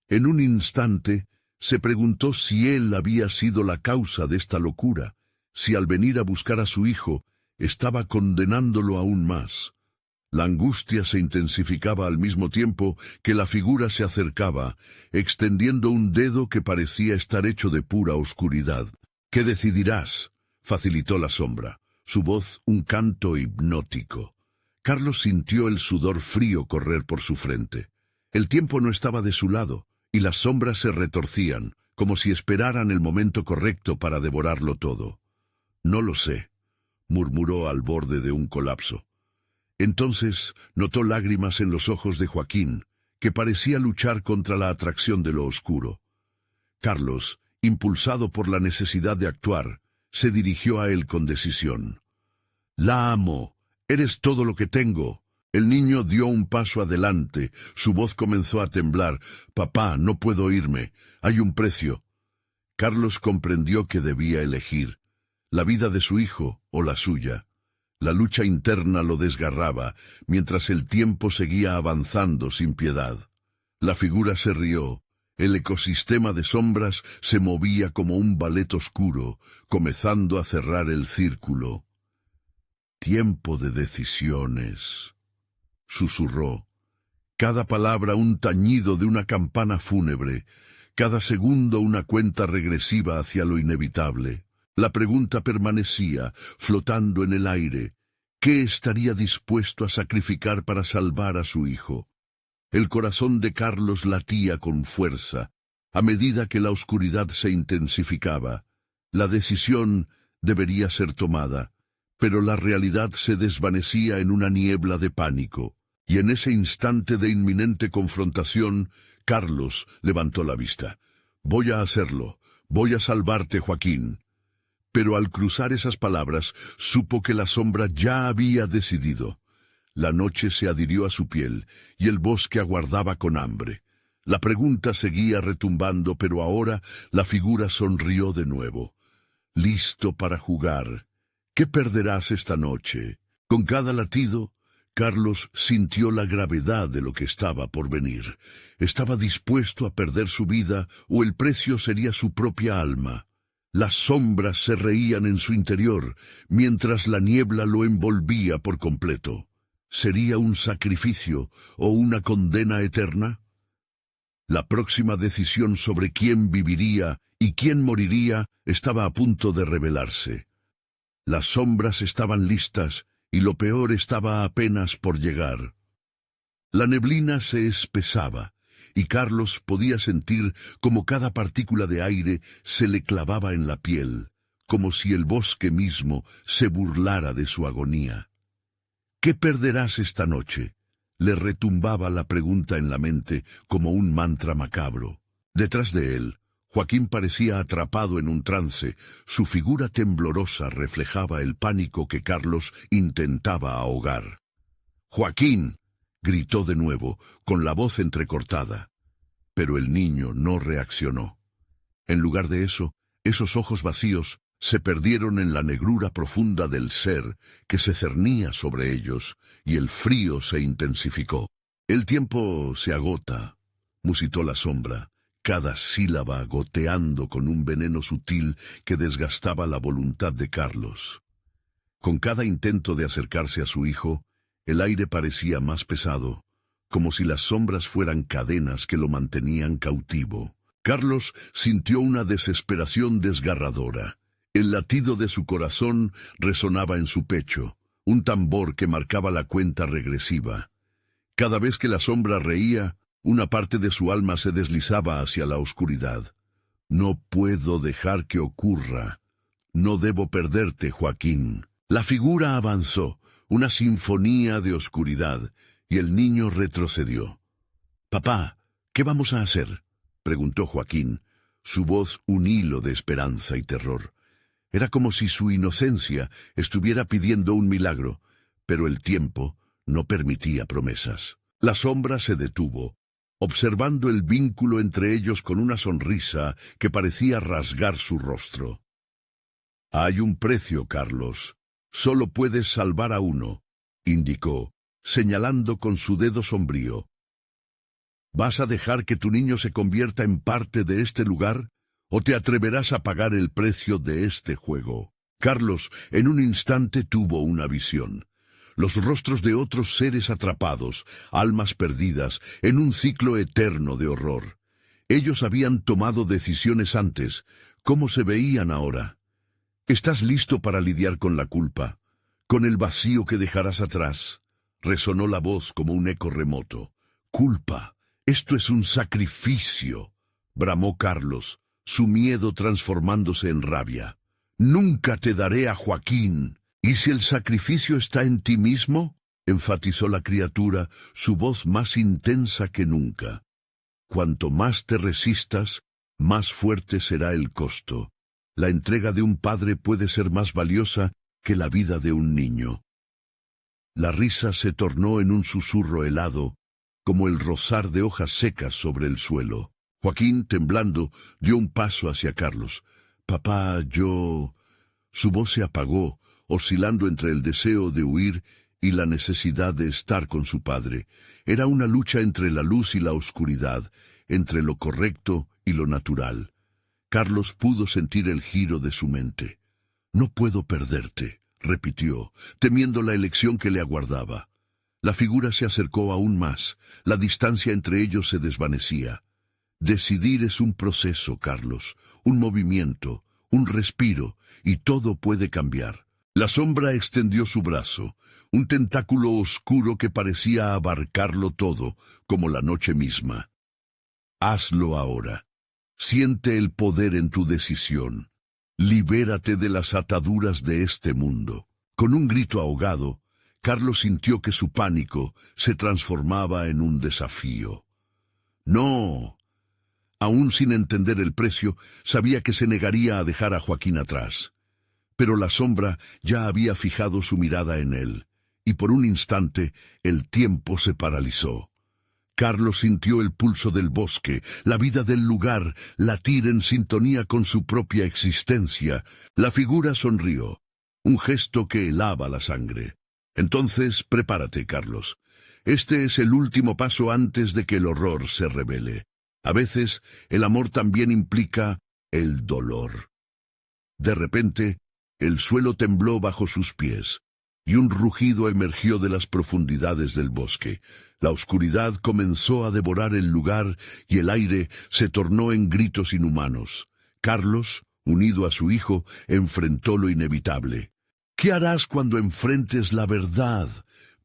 En un instante, se preguntó si él había sido la causa de esta locura, si al venir a buscar a su hijo, estaba condenándolo aún más. La angustia se intensificaba al mismo tiempo que la figura se acercaba, extendiendo un dedo que parecía estar hecho de pura oscuridad. «¿Qué decidirás?», facilitó la sombra, su voz un canto hipnótico. Carlos sintió el sudor frío correr por su frente. El tiempo no estaba de su lado, y las sombras se retorcían, como si esperaran el momento correcto para devorarlo todo. «No lo sé», murmuró al borde de un colapso. Entonces notó lágrimas en los ojos de Joaquín, que parecía luchar contra la atracción de lo oscuro. Carlos, impulsado por la necesidad de actuar, se dirigió a él con decisión. «La amo. Eres todo lo que tengo». El niño dio un paso adelante. Su voz comenzó a temblar. «Papá, no puedo irme. Hay un precio». Carlos comprendió que debía elegir la vida de su hijo o la suya. La lucha interna lo desgarraba, mientras el tiempo seguía avanzando sin piedad. La figura se rió. El ecosistema de sombras se movía como un ballet oscuro, comenzando a cerrar el círculo. «Tiempo de decisiones», susurró. Cada palabra un tañido de una campana fúnebre, cada segundo una cuenta regresiva hacia lo inevitable. La pregunta permanecía, flotando en el aire. ¿Qué estaría dispuesto a sacrificar para salvar a su hijo? El corazón de Carlos latía con fuerza, a medida que la oscuridad se intensificaba. La decisión debería ser tomada, pero la realidad se desvanecía en una niebla de pánico. Y en ese instante de inminente confrontación, Carlos levantó la vista. «Voy a hacerlo. Voy a salvarte, Joaquín». Pero al cruzar esas palabras, supo que la sombra ya había decidido. La noche se adhirió a su piel, y el bosque aguardaba con hambre. La pregunta seguía retumbando, pero ahora la figura sonrió de nuevo. «Listo para jugar. ¿Qué perderás esta noche?» Con cada latido, Carlos sintió la gravedad de lo que estaba por venir. Estaba dispuesto a perder su vida o el precio sería su propia alma. Las sombras se reían en su interior, mientras la niebla lo envolvía por completo. ¿Sería un sacrificio o una condena eterna? La próxima decisión sobre quién viviría y quién moriría estaba a punto de revelarse. Las sombras estaban listas, y lo peor estaba apenas por llegar. La neblina se espesaba, y Carlos podía sentir como cada partícula de aire se le clavaba en la piel, como si el bosque mismo se burlara de su agonía. «¿Qué perderás esta noche?», le retumbaba la pregunta en la mente como un mantra macabro. Detrás de él, Joaquín parecía atrapado en un trance. Su figura temblorosa reflejaba el pánico que Carlos intentaba ahogar. «¡Joaquín!», gritó de nuevo, con la voz entrecortada. Pero el niño no reaccionó. En lugar de eso, esos ojos vacíos se perdieron en la negrura profunda del ser que se cernía sobre ellos, y el frío se intensificó. «El tiempo se agota», musitó la sombra, cada sílaba goteando con un veneno sutil que desgastaba la voluntad de Carlos. Con cada intento de acercarse a su hijo, el aire parecía más pesado, como si las sombras fueran cadenas que lo mantenían cautivo. Carlos sintió una desesperación desgarradora. El latido de su corazón resonaba en su pecho, un tambor que marcaba la cuenta regresiva. Cada vez que la sombra reía, una parte de su alma se deslizaba hacia la oscuridad. «No puedo dejar que ocurra. No debo perderte, Joaquín». La figura avanzó, una sinfonía de oscuridad, y el niño retrocedió. «Papá, ¿qué vamos a hacer?», preguntó Joaquín, su voz un hilo de esperanza y terror. Era como si su inocencia estuviera pidiendo un milagro, pero el tiempo no permitía promesas. La sombra se detuvo, observando el vínculo entre ellos con una sonrisa que parecía rasgar su rostro. «Hay un precio, Carlos. Solo puedes salvar a uno», indicó, señalando con su dedo sombrío. «¿Vas a dejar que tu niño se convierta en parte de este lugar, o te atreverás a pagar el precio de este juego?» Carlos, en un instante, tuvo una visión. Los rostros de otros seres atrapados, almas perdidas, en un ciclo eterno de horror. Ellos habían tomado decisiones antes. ¿Cómo se veían ahora? «¿Estás listo para lidiar con la culpa, con el vacío que dejarás atrás?», resonó la voz como un eco remoto. «Culpa. Esto es un sacrificio», bramó Carlos, su miedo transformándose en rabia. «Nunca te daré a Joaquín. ¿Y si el sacrificio está en ti mismo?», enfatizó la criatura, su voz más intensa que nunca. «Cuanto más te resistas, más fuerte será el costo. La entrega de un padre puede ser más valiosa que la vida de un niño». La risa se tornó en un susurro helado, como el rozar de hojas secas sobre el suelo. Joaquín, temblando, dio un paso hacia Carlos. «Papá, yo...». Su voz se apagó, oscilando entre el deseo de huir y la necesidad de estar con su padre. Era una lucha entre la luz y la oscuridad, entre lo correcto y lo natural. Carlos pudo sentir el giro de su mente. «No puedo perderte», repitió, temiendo la elección que le aguardaba. La figura se acercó aún más, la distancia entre ellos se desvanecía. «Decidir es un proceso, Carlos, un movimiento, un respiro, y todo puede cambiar». La sombra extendió su brazo, un tentáculo oscuro que parecía abarcarlo todo, como la noche misma. «Hazlo ahora. Siente el poder en tu decisión. Libérate de las ataduras de este mundo». Con un grito ahogado, Carlos sintió que su pánico se transformaba en un desafío. «No». Aún sin entender el precio, sabía que se negaría a dejar a Joaquín atrás. Pero la sombra ya había fijado su mirada en él, y por un instante el tiempo se paralizó. Carlos sintió el pulso del bosque, la vida del lugar, latir en sintonía con su propia existencia. La figura sonrió, un gesto que helaba la sangre. «Entonces, prepárate, Carlos. Este es el último paso antes de que el horror se revele. A veces, el amor también implica el dolor». De repente, el suelo tembló bajo sus pies, y un rugido emergió de las profundidades del bosque. La oscuridad comenzó a devorar el lugar y el aire se tornó en gritos inhumanos. Carlos, unido a su hijo, enfrentó lo inevitable. «¿Qué harás cuando enfrentes la verdad?»,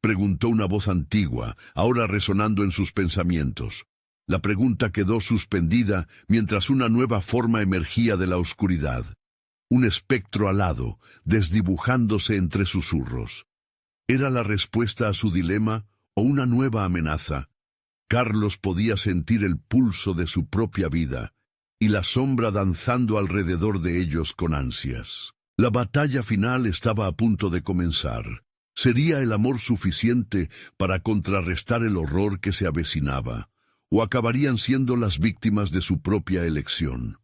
preguntó una voz antigua, ahora resonando en sus pensamientos. La pregunta quedó suspendida mientras una nueva forma emergía de la oscuridad. Un espectro alado, desdibujándose entre susurros. ¿Era la respuesta a su dilema o una nueva amenaza? Carlos podía sentir el pulso de su propia vida y la sombra danzando alrededor de ellos con ansias. La batalla final estaba a punto de comenzar. ¿Sería el amor suficiente para contrarrestar el horror que se avecinaba? ¿O acabarían siendo las víctimas de su propia elección?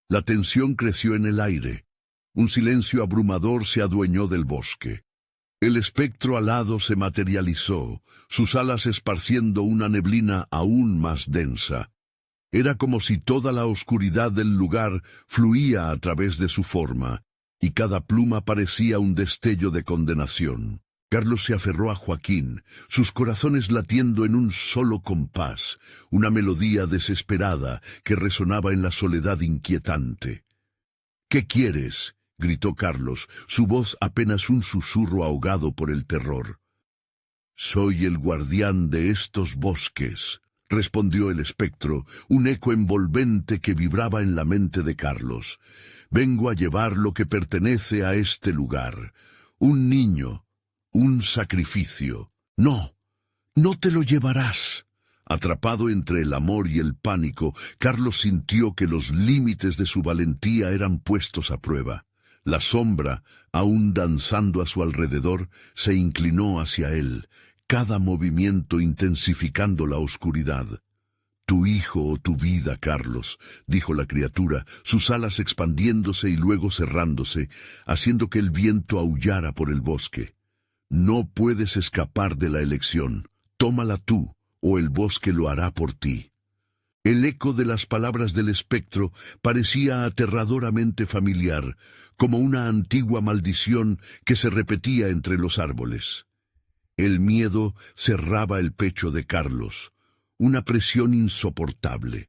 La tensión creció en el aire. Un silencio abrumador se adueñó del bosque. El espectro alado se materializó, sus alas esparciendo una neblina aún más densa. Era como si toda la oscuridad del lugar fluía a través de su forma, y cada pluma parecía un destello de condenación. Carlos se aferró a Joaquín, sus corazones latiendo en un solo compás, una melodía desesperada que resonaba en la soledad inquietante. «¿Qué quieres?», gritó Carlos, su voz apenas un susurro ahogado por el terror. «Soy el guardián de estos bosques», respondió el espectro, un eco envolvente que vibraba en la mente de Carlos. «Vengo a llevar lo que pertenece a este lugar. Un niño. Un sacrificio. No, no te lo llevarás». Atrapado entre el amor y el pánico, Carlos sintió que los límites de su valentía eran puestos a prueba. La sombra, aún danzando a su alrededor, se inclinó hacia él, cada movimiento intensificando la oscuridad. «Tu hijo o tu vida, Carlos», dijo la criatura, sus alas expandiéndose y luego cerrándose, haciendo que el viento aullara por el bosque. «No puedes escapar de la elección. Tómala tú, o el bosque lo hará por ti». El eco de las palabras del espectro parecía aterradoramente familiar, como una antigua maldición que se repetía entre los árboles. El miedo cerraba el pecho de Carlos, una presión insoportable.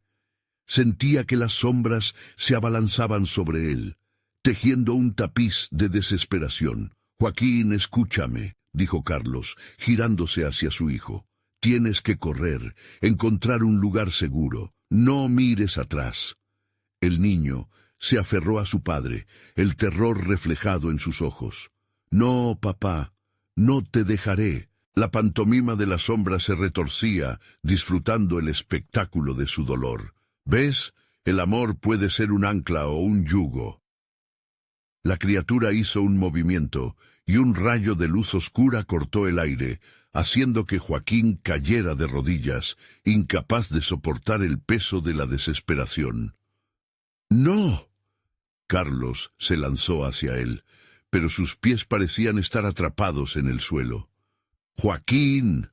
Sentía que las sombras se abalanzaban sobre él, tejiendo un tapiz de desesperación. «Joaquín, escúchame», dijo Carlos, girándose hacia su hijo. «Tienes que correr, encontrar un lugar seguro. No mires atrás». El niño se aferró a su padre, el terror reflejado en sus ojos. «No, papá, no te dejaré». La pantomima de la sombra se retorcía, disfrutando el espectáculo de su dolor. «¿Ves? El amor puede ser un ancla o un yugo». La criatura hizo un movimiento, y un rayo de luz oscura cortó el aire, haciendo que Joaquín cayera de rodillas, incapaz de soportar el peso de la desesperación. «¡No!». Carlos se lanzó hacia él, pero sus pies parecían estar atrapados en el suelo. «¡Joaquín!».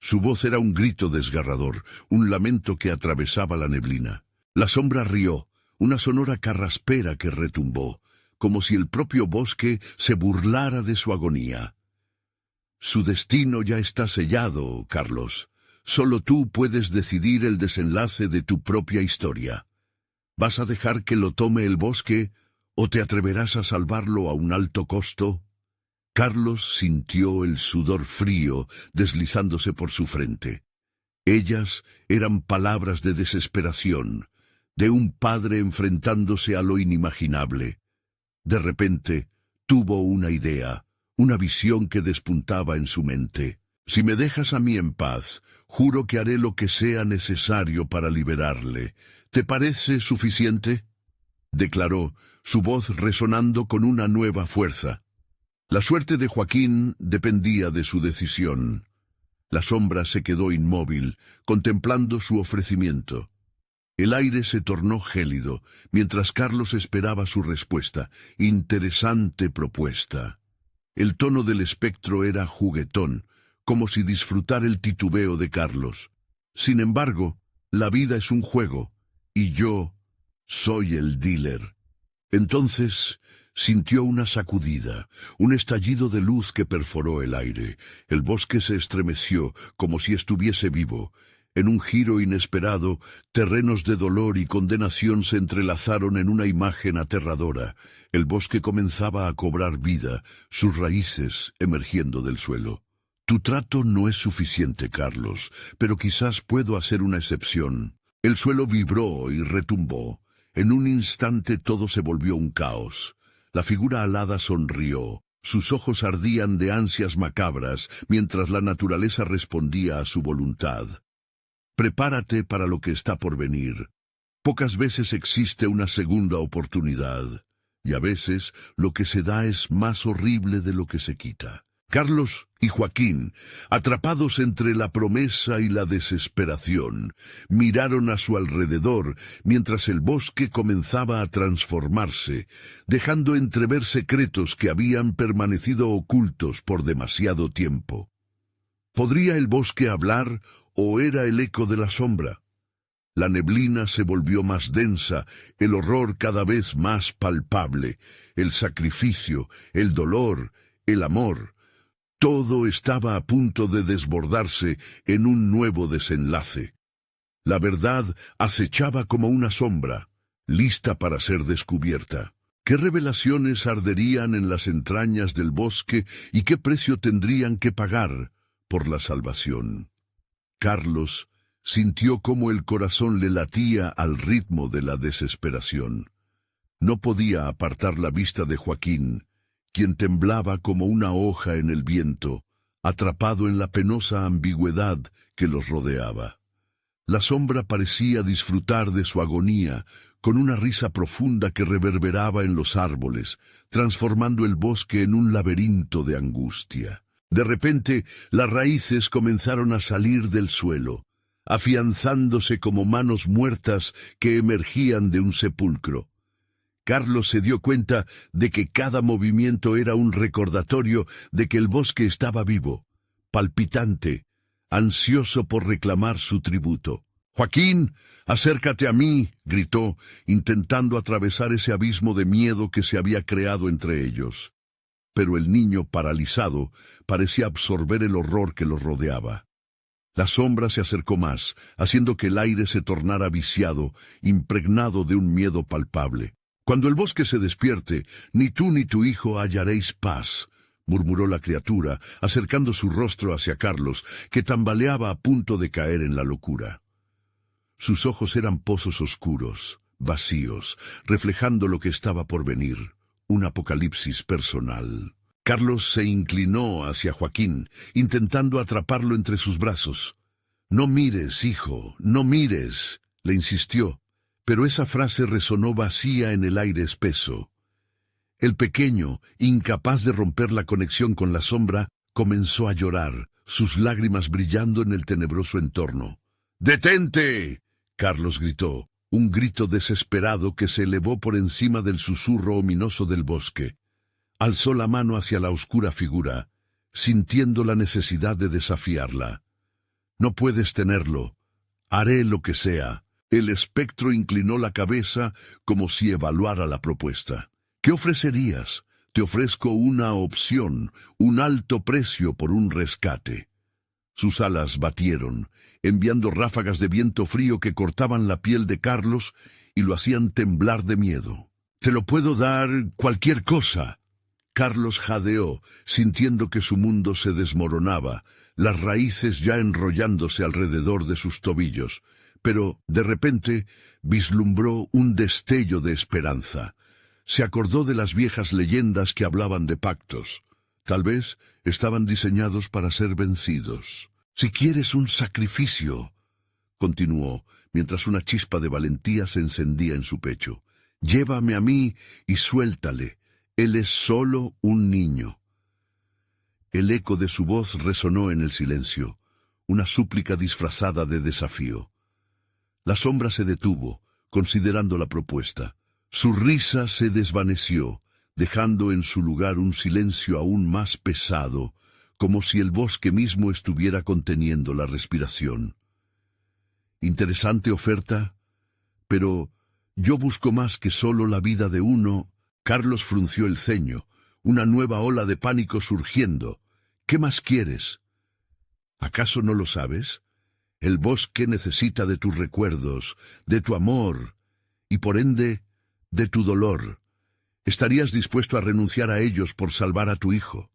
Su voz era un grito desgarrador, un lamento que atravesaba la neblina. La sombra rió, una sonora carraspera que retumbó, como si el propio bosque se burlara de su agonía. «Su destino ya está sellado, Carlos. Solo tú puedes decidir el desenlace de tu propia historia. ¿Vas a dejar que lo tome el bosque o te atreverás a salvarlo a un alto costo?» Carlos sintió el sudor frío deslizándose por su frente. Ellas eran palabras de desesperación, de un padre enfrentándose a lo inimaginable. De repente, tuvo una idea, una visión que despuntaba en su mente. «Si me dejas a mí en paz, juro que haré lo que sea necesario para liberarle. ¿Te parece suficiente?», declaró, su voz resonando con una nueva fuerza. La suerte de Joaquín dependía de su decisión. La sombra se quedó inmóvil, contemplando su ofrecimiento. El aire se tornó gélido, mientras Carlos esperaba su respuesta. «Interesante propuesta». El tono del espectro era juguetón, como si disfrutara el titubeo de Carlos. «Sin embargo, la vida es un juego, y yo soy el dealer». Entonces sintió una sacudida, un estallido de luz que perforó el aire. El bosque se estremeció como si estuviese vivo. En un giro inesperado, terrenos de dolor y condenación se entrelazaron en una imagen aterradora. El bosque comenzaba a cobrar vida, sus raíces emergiendo del suelo. «Tu trato no es suficiente, Carlos, pero quizás puedo hacer una excepción». El suelo vibró y retumbó. En un instante todo se volvió un caos. La figura alada sonrió. Sus ojos ardían de ansias macabras, mientras la naturaleza respondía a su voluntad. «Prepárate para lo que está por venir. Pocas veces existe una segunda oportunidad, y a veces lo que se da es más horrible de lo que se quita». Carlos y Joaquín, atrapados entre la promesa y la desesperación, miraron a su alrededor mientras el bosque comenzaba a transformarse, dejando entrever secretos que habían permanecido ocultos por demasiado tiempo. ¿Podría el bosque hablar o era el eco de la sombra? La neblina se volvió más densa, el horror cada vez más palpable, el sacrificio, el dolor, el amor. Todo estaba a punto de desbordarse en un nuevo desenlace. La verdad acechaba como una sombra, lista para ser descubierta. ¿Qué revelaciones arderían en las entrañas del bosque y qué precio tendrían que pagar por la salvación? Carlos sintió cómo el corazón le latía al ritmo de la desesperación. No podía apartar la vista de Joaquín, quien temblaba como una hoja en el viento, atrapado en la penosa ambigüedad que los rodeaba. La sombra parecía disfrutar de su agonía, con una risa profunda que reverberaba en los árboles, transformando el bosque en un laberinto de angustia. De repente, las raíces comenzaron a salir del suelo, afianzándose como manos muertas que emergían de un sepulcro. Carlos se dio cuenta de que cada movimiento era un recordatorio de que el bosque estaba vivo, palpitante, ansioso por reclamar su tributo. «Joaquín, acércate a mí», gritó, intentando atravesar ese abismo de miedo que se había creado entre ellos. Pero el niño, paralizado, parecía absorber el horror que los rodeaba. La sombra se acercó más, haciendo que el aire se tornara viciado, impregnado de un miedo palpable. «Cuando el bosque se despierte, ni tú ni tu hijo hallaréis paz», murmuró la criatura, acercando su rostro hacia Carlos, que tambaleaba a punto de caer en la locura. Sus ojos eran pozos oscuros, vacíos, reflejando lo que estaba por venir, un apocalipsis personal. Carlos se inclinó hacia Joaquín, intentando atraparlo entre sus brazos. «No mires, hijo, no mires», le insistió, pero esa frase resonó vacía en el aire espeso. El pequeño, incapaz de romper la conexión con la sombra, comenzó a llorar, sus lágrimas brillando en el tenebroso entorno. «¡Detente!», Carlos gritó, un grito desesperado que se elevó por encima del susurro ominoso del bosque. Alzó la mano hacia la oscura figura, sintiendo la necesidad de desafiarla. «No puedes tenerlo. Haré lo que sea». El espectro inclinó la cabeza como si evaluara la propuesta. «¿Qué ofrecerías? Te ofrezco una opción, un alto precio por un rescate». Sus alas batieron, enviando ráfagas de viento frío que cortaban la piel de Carlos y lo hacían temblar de miedo. «Te lo puedo dar cualquier cosa». Carlos jadeó, sintiendo que su mundo se desmoronaba, las raíces ya enrollándose alrededor de sus tobillos, pero, de repente, vislumbró un destello de esperanza. Se acordó de las viejas leyendas que hablaban de pactos. Tal vez estaban diseñados para ser vencidos. «Si quieres un sacrificio», continuó, mientras una chispa de valentía se encendía en su pecho, «llévame a mí y suéltale. Él es solo un niño». El eco de su voz resonó en el silencio, una súplica disfrazada de desafío. La sombra se detuvo, considerando la propuesta. Su risa se desvaneció, dejando en su lugar un silencio aún más pesado, como si el bosque mismo estuviera conteniendo la respiración. «Interesante oferta, pero yo busco más que solo la vida de uno». Carlos frunció el ceño, una nueva ola de pánico surgiendo. «¿Qué más quieres? ¿Acaso no lo sabes? El bosque necesita de tus recuerdos, de tu amor, y por ende, de tu dolor. ¿Estarías dispuesto a renunciar a ellos por salvar a tu hijo?»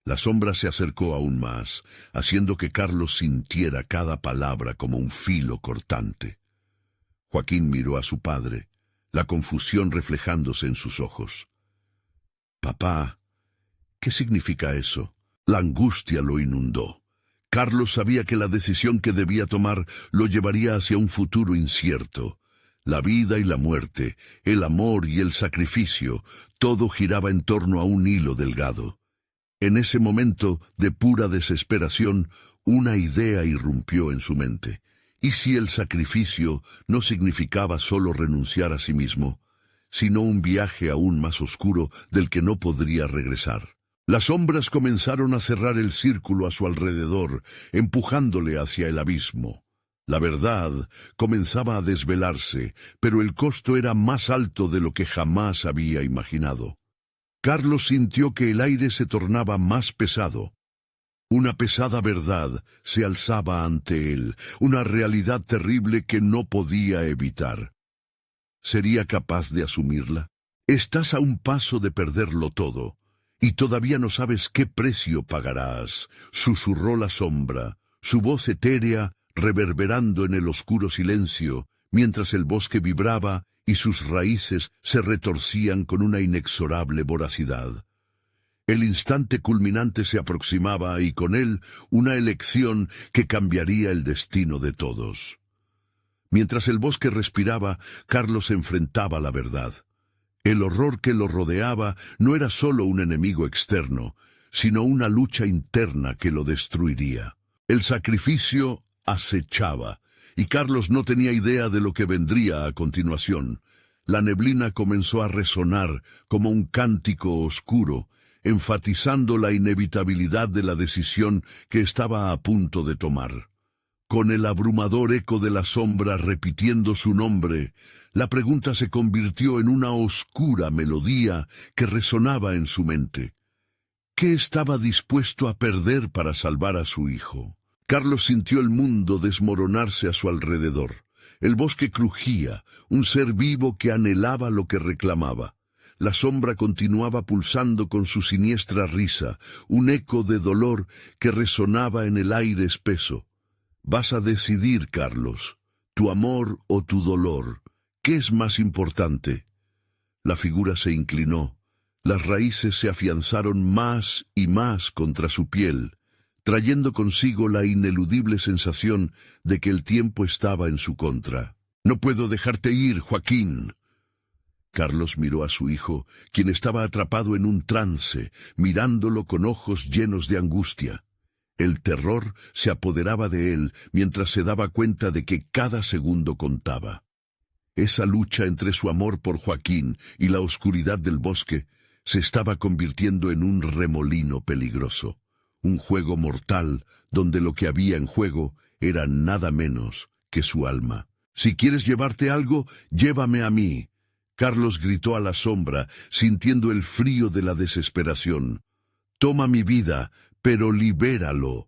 La sombra se acercó aún más, haciendo que Carlos sintiera cada palabra como un filo cortante. Joaquín miró a su padre, la confusión reflejándose en sus ojos. «Papá, ¿qué significa eso?». La angustia lo inundó. Carlos sabía que la decisión que debía tomar lo llevaría hacia un futuro incierto. La vida y la muerte, el amor y el sacrificio, todo giraba en torno a un hilo delgado. En ese momento de pura desesperación, una idea irrumpió en su mente. ¿Y si el sacrificio no significaba solo renunciar a sí mismo, sino un viaje aún más oscuro del que no podría regresar? Las sombras comenzaron a cerrar el círculo a su alrededor, empujándole hacia el abismo. La verdad comenzaba a desvelarse, pero el costo era más alto de lo que jamás había imaginado. Carlos sintió que el aire se tornaba más pesado. Una pesada verdad se alzaba ante él, una realidad terrible que no podía evitar. ¿Sería capaz de asumirla? Estás a un paso de perderlo todo, y todavía no sabes qué precio pagarás, susurró la sombra, su voz etérea reverberando en el oscuro silencio, mientras el bosque vibraba y sus raíces se retorcían con una inexorable voracidad. El instante culminante se aproximaba y con él una elección que cambiaría el destino de todos. Mientras el bosque respiraba, Carlos enfrentaba la verdad. El horror que lo rodeaba no era solo un enemigo externo, sino una lucha interna que lo destruiría. El sacrificio acechaba, y Carlos no tenía idea de lo que vendría a continuación. La neblina comenzó a resonar como un cántico oscuro, enfatizando la inevitabilidad de la decisión que estaba a punto de tomar. Con el abrumador eco de la sombra repitiendo su nombre, la pregunta se convirtió en una oscura melodía que resonaba en su mente. ¿Qué estaba dispuesto a perder para salvar a su hijo? Carlos sintió el mundo desmoronarse a su alrededor. El bosque crujía, un ser vivo que anhelaba lo que reclamaba. La sombra continuaba pulsando con su siniestra risa, un eco de dolor que resonaba en el aire espeso. Vas a decidir, Carlos, tu amor o tu dolor. ¿qué es más importante? La figura se inclinó. Las raíces se afianzaron más y más contra su piel, trayendo consigo la ineludible sensación de que el tiempo estaba en su contra. «No puedo dejarte ir, Joaquín». Carlos miró a su hijo, quien estaba atrapado en un trance, mirándolo con ojos llenos de angustia. El terror se apoderaba de él mientras se daba cuenta de que cada segundo contaba. Esa lucha entre su amor por Joaquín y la oscuridad del bosque se estaba convirtiendo en un remolino peligroso, un juego mortal donde lo que había en juego era nada menos que su alma. «Si quieres llevarte algo, llévame a mí», Carlos gritó a la sombra, sintiendo el frío de la desesperación. «Toma mi vida, pero libéralo».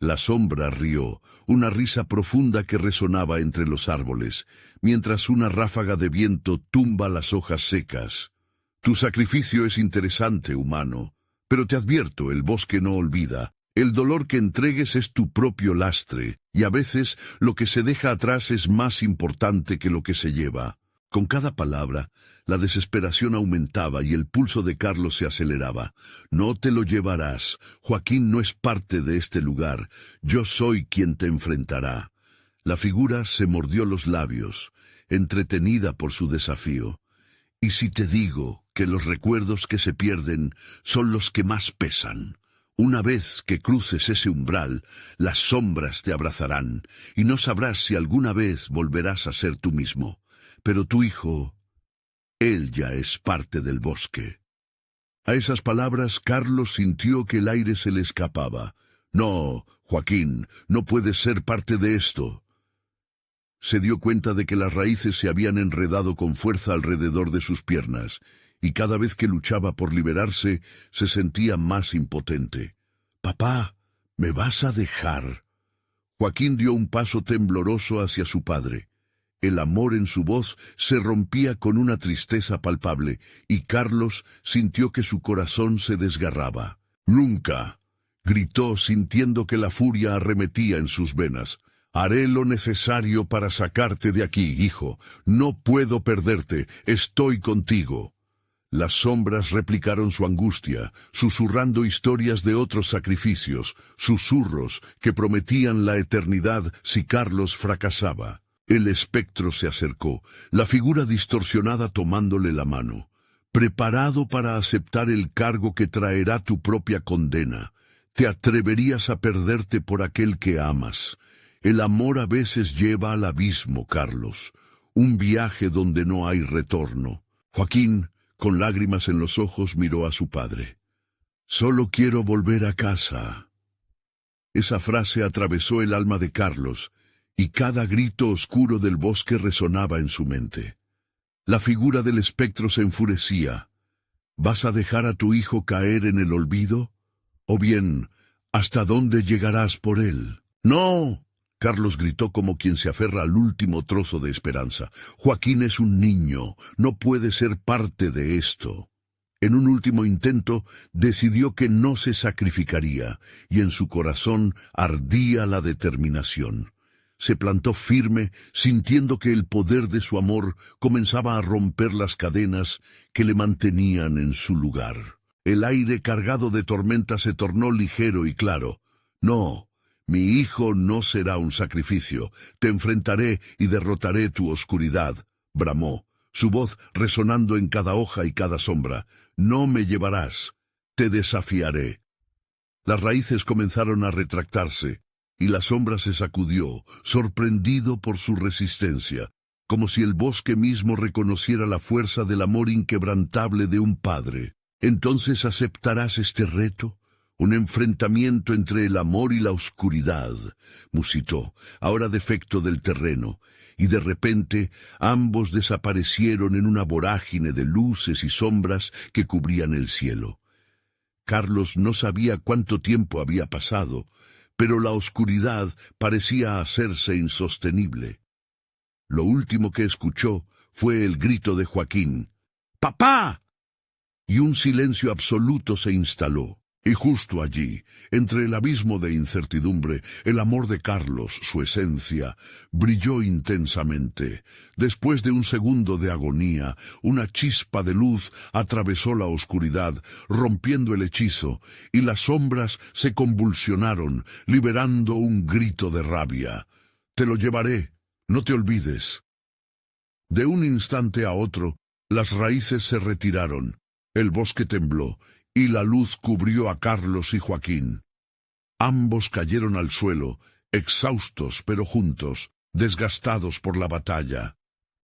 La sombra rió, una risa profunda que resonaba entre los árboles, mientras una ráfaga de viento tumba las hojas secas. «Tu sacrificio es interesante, humano, pero te advierto, el bosque no olvida. El dolor que entregues es tu propio lastre, y a veces lo que se deja atrás es más importante que lo que se lleva». Con cada palabra, la desesperación aumentaba y el pulso de Carlos se aceleraba. «No te lo llevarás. Joaquín no es parte de este lugar. Yo soy quien te enfrentará». La figura se mordió los labios, entretenida por su desafío. «¿Y si te digo que los recuerdos que se pierden son los que más pesan? Una vez que cruces ese umbral, las sombras te abrazarán, y no sabrás si alguna vez volverás a ser tú mismo. Pero tu hijo, él ya es parte del bosque». A esas palabras, Carlos sintió que el aire se le escapaba. «No, Joaquín, no puedes ser parte de esto». Se dio cuenta de que las raíces se habían enredado con fuerza alrededor de sus piernas, y cada vez que luchaba por liberarse, se sentía más impotente. «Papá, ¿me vas a dejar?» Joaquín dio un paso tembloroso hacia su padre. El amor en su voz se rompía con una tristeza palpable, y Carlos sintió que su corazón se desgarraba. «Nunca», gritó sintiendo que la furia arremetía en sus venas. «Haré lo necesario para sacarte de aquí, hijo. No puedo perderte, estoy contigo». Las sombras replicaron su angustia, susurrando historias de otros sacrificios, susurros que prometían la eternidad si Carlos fracasaba. El espectro se acercó, la figura distorsionada tomándole la mano. «Preparado para aceptar el cargo que traerá tu propia condena. ¿Te atreverías a perderte por aquel que amas? El amor a veces lleva al abismo, Carlos. Un viaje donde no hay retorno». Joaquín, con lágrimas en los ojos, miró a su padre. «Solo quiero volver a casa». Esa frase atravesó el alma de Carlos, y cada grito oscuro del bosque resonaba en su mente. La figura del espectro se enfurecía. ¿Vas a dejar a tu hijo caer en el olvido? ¿O bien, hasta dónde llegarás por él? «¡No!», Carlos gritó como quien se aferra al último trozo de esperanza. «Joaquín es un niño, no puede ser parte de esto». En un último intento, decidió que no se sacrificaría, y en su corazón ardía la determinación. Se plantó firme, sintiendo que el poder de su amor comenzaba a romper las cadenas que le mantenían en su lugar. El aire cargado de tormenta se tornó ligero y claro. «No, mi hijo no será un sacrificio. Te enfrentaré y derrotaré tu oscuridad», bramó, su voz resonando en cada hoja y cada sombra. «No me llevarás, te desafiaré». Las raíces comenzaron a retractarse, y la sombra se sacudió, sorprendido por su resistencia, como si el bosque mismo reconociera la fuerza del amor inquebrantable de un padre. «¿Entonces aceptarás este reto? Un enfrentamiento entre el amor y la oscuridad», musitó, ahora defecto del terreno, y de repente ambos desaparecieron en una vorágine de luces y sombras que cubrían el cielo. Carlos no sabía cuánto tiempo había pasado, pero la oscuridad parecía hacerse insostenible. Lo último que escuchó fue el grito de Joaquín: «¡Papá!», y un silencio absoluto se instaló. Y justo allí, entre el abismo de incertidumbre, el amor de Carlos, su esencia, brilló intensamente. Después de un segundo de agonía, una chispa de luz atravesó la oscuridad, rompiendo el hechizo, y las sombras se convulsionaron, liberando un grito de rabia. «Te lo llevaré, no te olvides». De un instante a otro, las raíces se retiraron, el bosque tembló, y la luz cubrió a Carlos y Joaquín. Ambos cayeron al suelo, exhaustos pero juntos, desgastados por la batalla.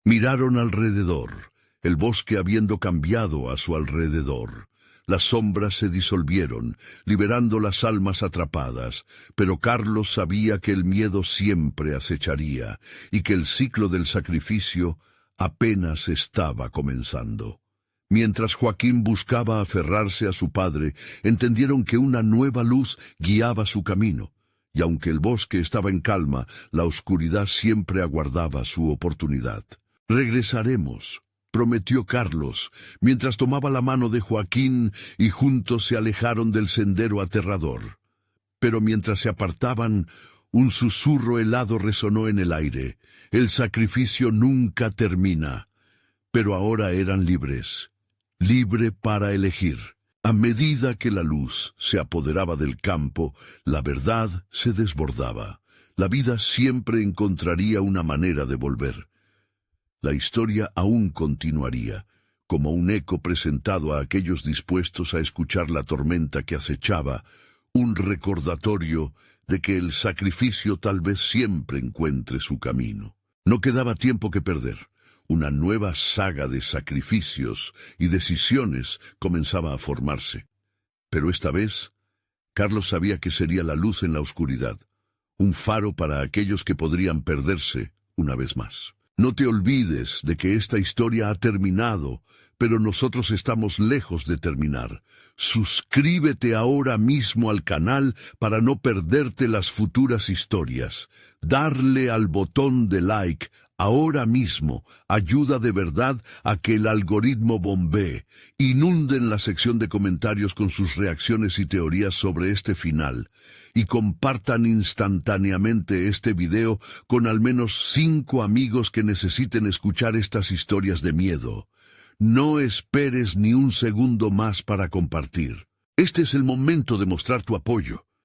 Miraron alrededor, el bosque habiendo cambiado a su alrededor. Las sombras se disolvieron, liberando las almas atrapadas, pero Carlos sabía que el miedo siempre acecharía, y que el ciclo del sacrificio apenas estaba comenzando. Mientras Joaquín buscaba aferrarse a su padre, entendieron que una nueva luz guiaba su camino, y aunque el bosque estaba en calma, la oscuridad siempre aguardaba su oportunidad. «Regresaremos», prometió Carlos, mientras tomaba la mano de Joaquín y juntos se alejaron del sendero aterrador. Pero mientras se apartaban, un susurro helado resonó en el aire. «El sacrificio nunca termina». Pero ahora eran libres. Libre para elegir. A medida que la luz se apoderaba del campo, la verdad se desbordaba. La vida siempre encontraría una manera de volver. La historia aún continuaría, como un eco presentado a aquellos dispuestos a escuchar la tormenta que acechaba, un recordatorio de que el sacrificio tal vez siempre encuentre su camino. No quedaba tiempo que perder. Una nueva saga de sacrificios y decisiones comenzaba a formarse. Pero esta vez, Carlos sabía que sería la luz en la oscuridad, un faro para aquellos que podrían perderse una vez más. No te olvides de que esta historia ha terminado, pero nosotros estamos lejos de terminar. Suscríbete ahora mismo al canal para no perderte las futuras historias. Darle al botón de like ahora mismo ayuda de verdad a que el algoritmo bombee. Inunden la sección de comentarios con sus reacciones y teorías sobre este final. Y compartan instantáneamente este video con al menos 5 amigos que necesiten escuchar estas historias de miedo. No esperes ni un segundo más para compartir. Este es el momento de mostrar tu apoyo.